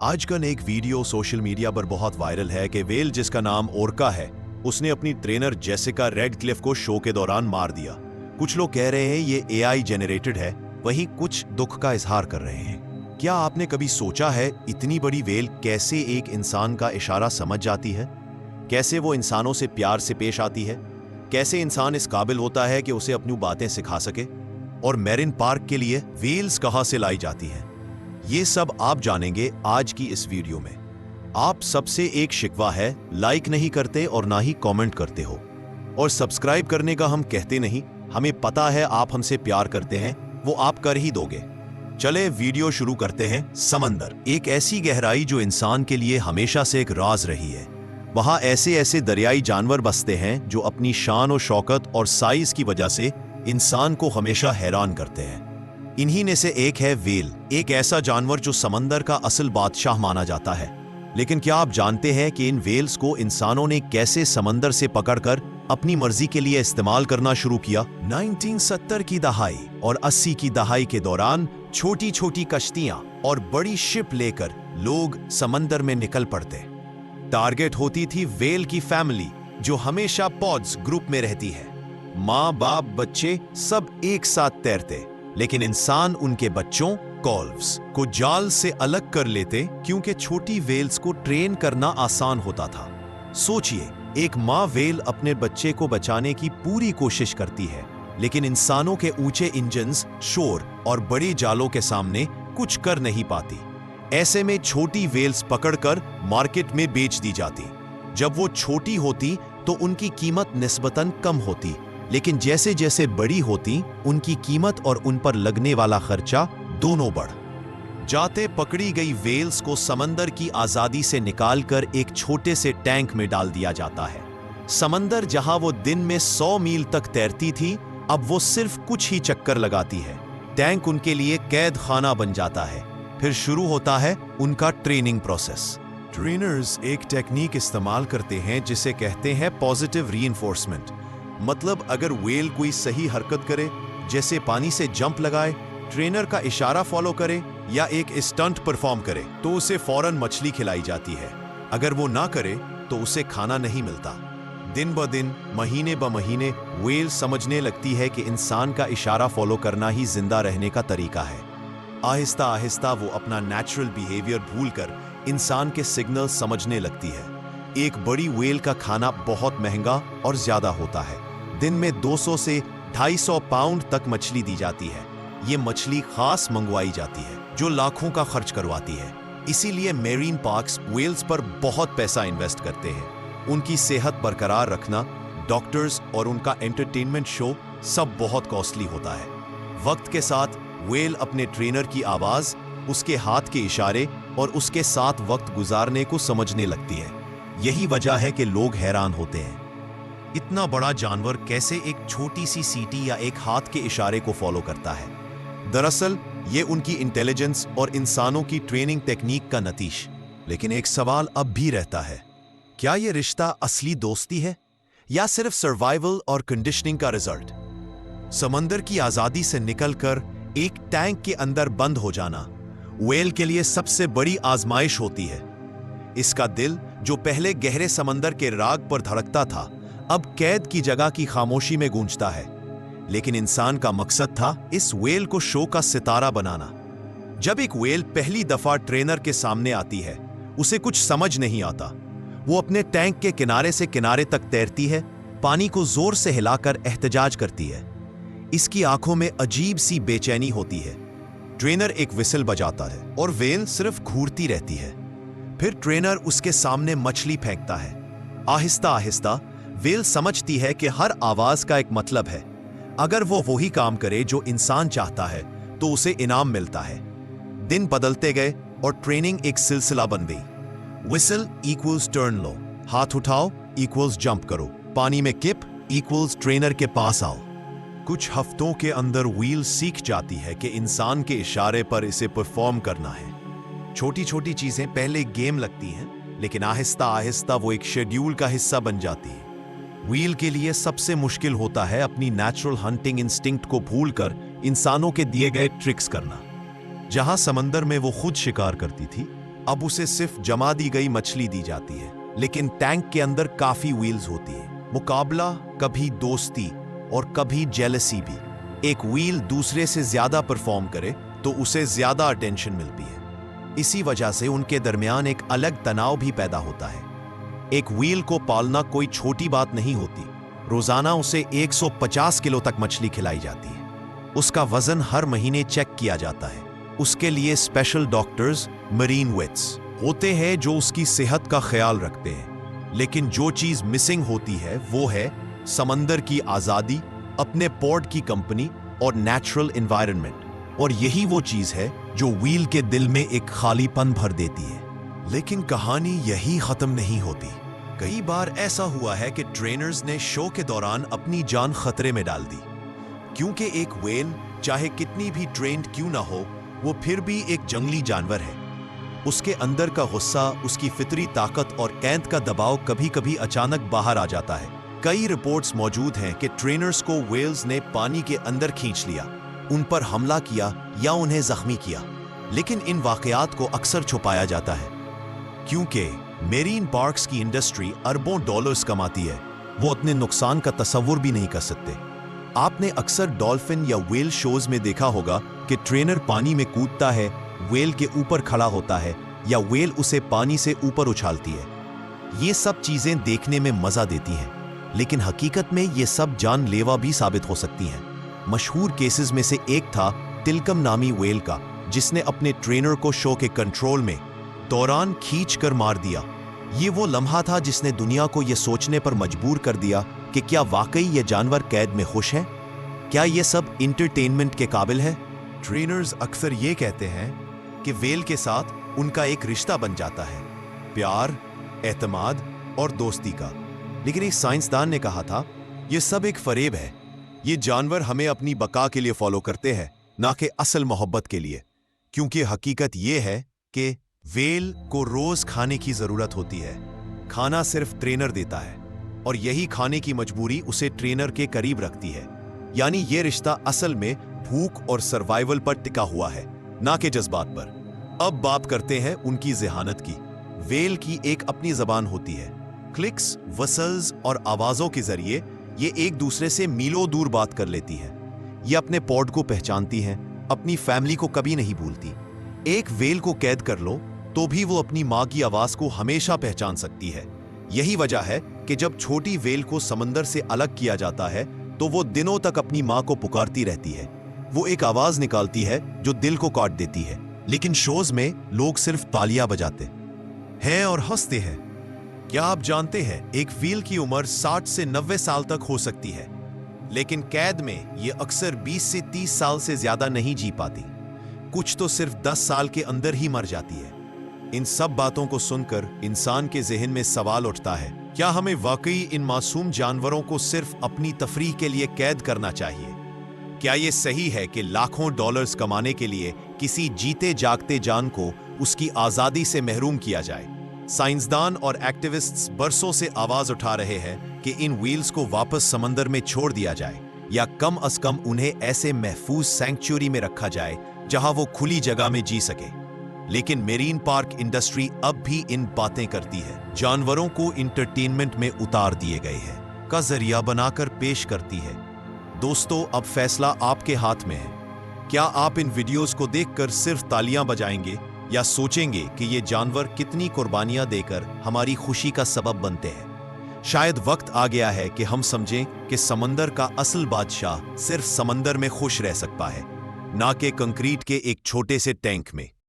आजकल एक video social media पर बहुत वायरल है कि व्हेल जिसका नाम ओरका है उसने अपनी ट्रेनर जेसिका रेडक्लिफ को शो के दौरान मार दिया। कुछ लोग कह रहे हैं ये एआई जेनरेटेड है, वहीं कुछ दुख का इजहार कर रहे हैं। क्या आपने कभी सोचा है इतनी बड़ी व्हेल कैसे एक इंसान का इशारा समझ जाती है? कैसे वो इंसानों से प्यार से पेश आती है? कैसे इंसान इस काबिल होता है कि उसे अपनी बातें सिखा सके? और मैरिन पार्क के लिए व्हेल्स कहां से लाई जाती हैं? ये सब आप जानेंगे आज की इस वीडियो में। आप सबसे एक शिकवा है, लाइक नहीं करते और ना ही कमेंट करते हो, और सब्सक्राइब करने का हम कहते नहीं। हमें पता है आप हमसे प्यार करते हैं, वो आप कर ही दोगे। चले वीडियो शुरू करते हैं। समंदर एक ऐसी गहराई जो इंसान के लिए हमेशा से एक राज रही है। वहां ऐसे ऐसे दरियाई जानवर बसते हैं जो अपनी शान और शौकत और साइज की वजह से इंसान को हमेशा हैरान करते हैं। इन्हीं में से एक है व्हेल, एक ऐसा जानवर जो समंदर का असल बादशाह माना जाता है। लेकिन क्या आप जानते हैं कि इन व्हेल्स को इंसानों ने कैसे समंदर से पकड़कर अपनी मर्जी के लिए इस्तेमाल करना शुरू किया? 1970 की दहाई और 80 की दहाई के दौरान छोटी छोटी कश्तियां और बड़ी शिप लेकर लोग समंदर में निकल पड़ते। टारगेट होती थी व्हेल की फैमिली, जो हमेशा पॉड्स ग्रुप में रहती है। माँ बाप बच्चे सब एक साथ तैरते, लेकिन इंसान उनके बच्चों कॉल्व्स को जाल से अलग कर लेते, क्योंकि छोटी व्हेल्स को ट्रेन करना आसान होता था। सोचिए, एक माँ व्हेल अपने बच्चे को बचाने की पूरी कोशिश करती है, लेकिन इंसानों के ऊंचे इंजन्स, शोर और बड़े जालों के सामने कुछ कर नहीं पाती। ऐसे में छोटी व्हेल्स पकड़कर मार्केट में बेच दी जाती। जब वो छोटी होती तो उनकी कीमत निस्बतन कम होती, लेकिन जैसे जैसे बड़ी होती उनकी कीमत और उन पर लगने वाला खर्चा दोनों बढ़ जाते। पकड़ी गई व्हेल्स को समंदर की आजादी से निकालकर एक छोटे से टैंक में डाल दिया जाता है। समंदर जहां वो दिन में 100 मील तक तैरती थी, अब वो सिर्फ कुछ ही चक्कर लगाती है। टैंक उनके लिए कैद खाना बन जाता है। फिर शुरू होता है उनका ट्रेनिंग प्रोसेस। ट्रेनर्स एक टेक्निक इस्तेमाल करते हैं जिसे कहते हैं पॉजिटिव रीइंफोर्समेंट। मतलब अगर व्हेल कोई सही हरकत करे, जैसे पानी से जंप लगाए, ट्रेनर का इशारा फॉलो करे या एक स्टंट परफॉर्म करे, तो उसे फौरन मछली खिलाई जाती है। अगर वो ना करे तो उसे खाना नहीं मिलता। दिन ब दिन, महीने ब महीने व्हेल समझने लगती है कि इंसान का इशारा फॉलो करना ही जिंदा रहने का तरीका है। आहिस्ता आहिस्ता वो अपना नेचुरल बिहेवियर भूलकर इंसान के सिग्नल समझने लगती है। एक बड़ी व्हेल का खाना बहुत महंगा और ज्यादा होता है। दिन में 200 से 250 पाउंड तक मछली दी जाती है। ये मछली खास मंगवाई जाती है जो लाखों का खर्च करवाती है। इसीलिए मेरीन पार्क्स व्हेल्स पर बहुत पैसा इन्वेस्ट करते हैं। उनकी सेहत बरकरार रखना, डॉक्टर्स और उनका एंटरटेनमेंट शो सब बहुत कॉस्टली होता है। वक्त के साथ व्हेल अपने ट्रेनर की आवाज, उसके हाथ के इशारे और उसके साथ वक्त गुजारने को समझने लगती है। यही वजह है कि लोग हैरान होते हैं, इतना बड़ा जानवर कैसे एक छोटी सी सीटी या एक हाथ के इशारे को फॉलो करता है। दरअसल ये उनकी इंटेलिजेंस और इंसानों की ट्रेनिंग टेक्निक का नतीज। लेकिन एक सवाल अब भी रहता है, क्या ये रिश्ता असली दोस्ती है या सिर्फ सर्वाइवल और कंडीशनिंग का रिजल्ट? समंदर की आजादी से निकलकर एक टैंक के अंदर बंद हो जाना व्हेल के लिए सबसे बड़ी आजमाइश होती है। इसका दिल, जो पहले गहरे समंदर के राग पर धड़कता था, अब कैद की जगह की खामोशी में गूंजता है। लेकिन इंसान का मकसद था इस व्हेल को शो का सितारा बनाना। जब एक व्हेल पहली दफा ट्रेनर के सामने आती है, उसे कुछ समझ नहीं आता। वो अपने टैंक के किनारे से किनारे तक तैरती है, पानी को जोर से हिलाकर एहतजाज करती है। इसकी आंखों में अजीब सी बेचैनी होती है। ट्रेनर एक विसल बजाता है और व्हेल सिर्फ घूरती रहती है। फिर ट्रेनर उसके सामने मछली फेंकता है। आहिस्ता आहिस्ता व्हेल समझती है कि हर आवाज का एक मतलब है। अगर वो वही काम करे जो इंसान चाहता है तो उसे इनाम मिलता है। दिन बदलते गए और ट्रेनिंग एक सिलसिला बन गई। विसल इक्वल्स टर्न लो, हाथ उठाओ इक्वल्स जंप करो, पानी में किप इक्वल्स ट्रेनर के पास आओ। कुछ हफ्तों के अंदर व्हील सीख जाती है कि इंसान के इशारे पर इसे परफॉर्म करना है। छोटी छोटी चीजें पहले गेम लगती हैं, लेकिन आहिस्ता आहिस्ता वो एक शेड्यूल का हिस्सा बन जाती है। व्हील के लिए सबसे मुश्किल होता है अपनी नेचुरल हंटिंग इंस्टिंक्ट को भूलकर इंसानों के दिए गए ट्रिक्स करना। जहां समंदर में वो खुद शिकार करती थी, अब उसे सिर्फ जमा दी गई मछली दी जाती है, लेकिन टैंक के अंदर काफी व्हील्स होती है। मुकाबला, कभी दोस्ती और कभी जेलसी भी। एक व्हील दूसरे से ज्यादा परफॉर्म करे तो उसे ज्यादा अटेंशन मिलती है। इसी वजह से उनके दरमियान एक अलग तनाव भी पैदा होता है। एक व्हील को पालना कोई छोटी बात नहीं होती। रोजाना उसे 150 किलो तक मछली खिलाई जाती है। उसका वजन हर महीने चेक किया जाता है। उसके लिए स्पेशल डॉक्टर्स, मरीन वेट्स होते हैं जो उसकी सेहत का ख्याल रखते हैं। लेकिन जो चीज मिसिंग होती है वो है समंदर की आजादी, अपने पोर्ट की कंपनी और नेचुरल एनवायरनमेंट। और यही वो चीज है जो व्हील के दिल में एक खालीपन भर देती है। लेकिन कहानी यही खत्म नहीं होती। कई बार ऐसा हुआ है कि ट्रेनर्स ने शो के दौरान अपनी जान खतरे में डाल दी, क्योंकि एक व्हेल चाहे कितनी भी ट्रेंड क्यों ना हो, वो फिर भी एक जंगली जानवर है। उसके अंदर का गुस्सा, उसकी फितरी ताकत और कैद का दबाव कभी कभी अचानक बाहर आ जाता है। कई रिपोर्ट्स मौजूद हैं कि ट्रेनर्स को व्हेल्स ने पानी के अंदर खींच लिया, उन पर हमला किया या उन्हें जख्मी किया। लेकिन इन वाकयात को अक्सर छुपाया जाता है, क्योंकि मेरीन पार्क्स की इंडस्ट्री अरबों डॉलर्स कमाती है। वो अपने नुकसान का तसव्वुर भी नहीं कर सकते। आपने अक्सर डॉल्फिन या व्हेल शोज में देखा होगा कि ट्रेनर पानी में कूदता है, व्हेल के ऊपर खड़ा होता है या व्हेल उसे पानी से ऊपर उछालती है। ये सब चीजें देखने में मजा देती हैं, लेकिन हकीकत में ये सब जानलेवा भी साबित हो सकती हैं। मशहूर केसेस में से एक था तिलकम नामी व्हेल का, जिसने अपने ट्रेनर को शो के कंट्रोल में दौरान खींच कर मार दिया। ये वो लम्हा था जिसने दुनिया को यह सोचने पर मजबूर कर दिया कि क्या वाकई ये जानवर कैद में खुश है? क्या ये सब इंटरटेनमेंट के काबिल है? ट्रेनर्स अक्सर ये कहते हैं कि व्हेल के साथ उनका एक रिश्ता बन जाता है, प्यार, एतमाद और दोस्ती का। लेकिन एक साइंसदान ने कहा था, ये सब एक फरेब है। ये जानवर हमें अपनी बका के लिए फॉलो करते हैं, ना कि असल मोहब्बत के लिए। क्योंकि हकीकत ये है कि व्हेल को रोज खाने की जरूरत होती है। खाना सिर्फ ट्रेनर देता है, और यही खाने की मजबूरी उसे ट्रेनर के करीब रखती है। यानी ये रिश्ता असल में भूख और सर्वाइवल पर टिका हुआ है, ना कि जज्बात पर। अब बात करते हैं उनकी ज़हानत की। व्हेल की एक अपनी जबान होती है। क्लिक्स, वसल्स और आवाजों के जरिए ये एक दूसरे से मीलों दूर बात कर लेती है। ये अपने पॉड को पहचानती हैं, अपनी फैमिली को कभी नहीं भूलती। एक व्हेल को कैद कर लो तो भी वो अपनी माँ की आवाज को हमेशा पहचान सकती है। यही वजह है कि जब छोटी व्हेल को समंदर से अलग किया जाता है तो वो दिनों तक अपनी माँ को पुकारती रहती है। वो एक आवाज निकालती है जो दिल को काट देती है। लेकिन शोज में लोग सिर्फ तालियां बजाते हैं और हंसते हैं। क्या आप जानते हैं एक व्हेल की उम्र 60 से 90 साल तक हो सकती है, लेकिन कैद में ये अक्सर 20 से 30 साल से ज्यादा नहीं जी पाती। कुछ तो सिर्फ 10 साल के अंदर ही मर जाती है। इन सब बातों को सुनकर इंसान के जहन में सवाल उठता है, क्या हमें वाकई इन मासूम जानवरों को सिर्फ अपनी तफरीह के लिए कैद करना चाहिए? क्या ये सही है कि लाखों डॉलर्स कमाने के लिए किसी जीते जागते जान को उसकी आजादी से महरूम किया जाए? साइंसदान और एक्टिविस्ट्स बरसों से आवाज उठा रहे हैं कि इन व्हील्स को वापस समंदर में छोड़ दिया जाए, या कम अज कम उन्हें ऐसे महफूज सैंक्चुरी में रखा जाए जहां वो खुली जगह में जी सके। लेकिन मेरीन पार्क इंडस्ट्री अब भी इन बातें करती है, जानवरों को इंटरटेनमेंट में उतार दिए गए हैं का जरिया बनाकर पेश करती है। दोस्तों, अब फैसला आपके हाथ में है। क्या आप इन वीडियोस को देखकर सिर्फ तालियां बजाएंगे या सोचेंगे कि ये जानवर कितनी कुर्बानियां देकर हमारी खुशी का सबब बनते हैं? शायद वक्त आ गया है कि हम समझें कि समंदर का असल बादशाह सिर्फ समंदर में खुश रह सकता है, ना कि कंक्रीट के एक छोटे से टैंक में।